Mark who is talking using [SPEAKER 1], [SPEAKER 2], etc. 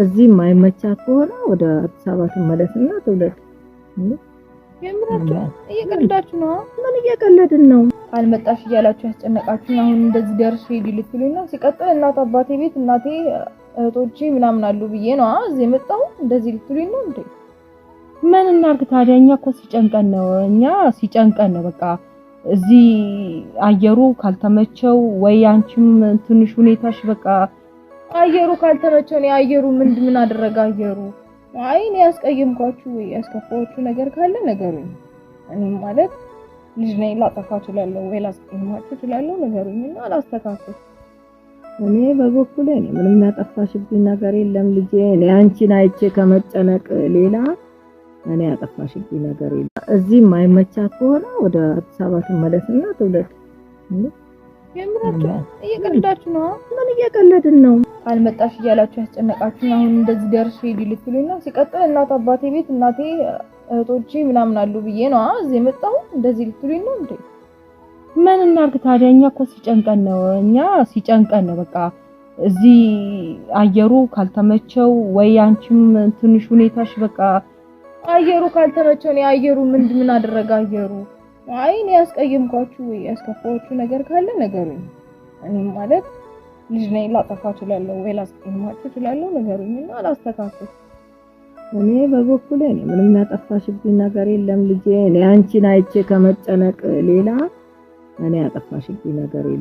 [SPEAKER 1] እዚህ ማይመቻት ከሆነ ወደ አዲስ አበባ ትመለስና ትውለድ።
[SPEAKER 2] የምራችሁ እየቀለዳችሁ ነው?
[SPEAKER 1] ምን እየቀለድን ነው?
[SPEAKER 2] ካልመጣሽ እያላችሁ ያስጨነቃችሁኝ አሁን እንደዚህ ደርሼ ዲልትሉና ሲቀጥል እናት አባቴ ቤት እናቴ እህቶቼ ምናምን አሉ ብዬ ነው እዚህ የመጣው እንደዚህ ልትሉኝ ነው እንዴ?
[SPEAKER 3] ምን እናርግ ታዲያ? እኛ እኮ ሲጨንቀን ነው በቃ እዚህ አየሩ ካልተመቸው ወይ አንቺም ትንሽ ሁኔታሽ በቃ
[SPEAKER 2] አየሩ ካልተመቸው ነው አየሩ ምን አደረገ አየሩ? አይ እኔ ያስቀየምኳችሁ ወይ ያስከፋችሁ ነገር ካለ ነገሩኝ። እኔ ማለት ልጅ ነኝ ላጠፋ እችላለሁ ወይ ላስቀየማችሁ እችላለሁ ነገሩኝና አላስተካክል።
[SPEAKER 1] እኔ በበኩሌ ምንም ያጠፋሽብኝ ነገር የለም ልጄ። እኔ አንቺን አይቼ ከመጨነቅ ሌላ እኔ ያጠፋሽብኝ ነገር የለም። እዚህ ማይመቻት ከሆነ ወደ አዲስ አበባ ትመለስና ትውለድ።
[SPEAKER 2] የምራችሁ እየቀለዳችሁ ነው?
[SPEAKER 1] ምን እየቀለድን ነው?
[SPEAKER 2] ካልመጣሽ እያላችሁ ያስጨነቃችሁኝ አሁን እንደዚህ ደርሼ ዲልትሉና ሲቀጥል እናት አባቴ ቤት እናቴ እህቶቼ ምናምን አሉ ብዬ ነው እዚህ የመጣው እንደዚህ ልትሉኝ ነው እንዴ?
[SPEAKER 3] ምን እናርግ ታዲያ? እኛ እኮ ሲጨንቀን ነው በቃ እዚህ አየሩ ካልተመቸው ወይ አንቺም ትንሽ ሁኔታሽ በቃ
[SPEAKER 2] አየሩ ካልተመቸው ነው አየሩ ምን አደረገ አየሩ? አይ እኔ ያስቀየምኳችሁ ወይ ያስከፋችሁ ነገር ካለ ነገሩኝ። እኔ ማለት ልጅ ነኝ ላጠፋ እችላለሁ ወይ ላስቀየማችሁ እችላለሁ ነገሩኝና አላስተካክል።
[SPEAKER 1] እኔ በበኩሌ ምንም ያጠፋሽብኝ ነገር የለም ልጄ። እኔ አንቺን አይቼ ከመጨነቅ ሌላ እኔ ያጠፋሽብኝ ነገር የለም።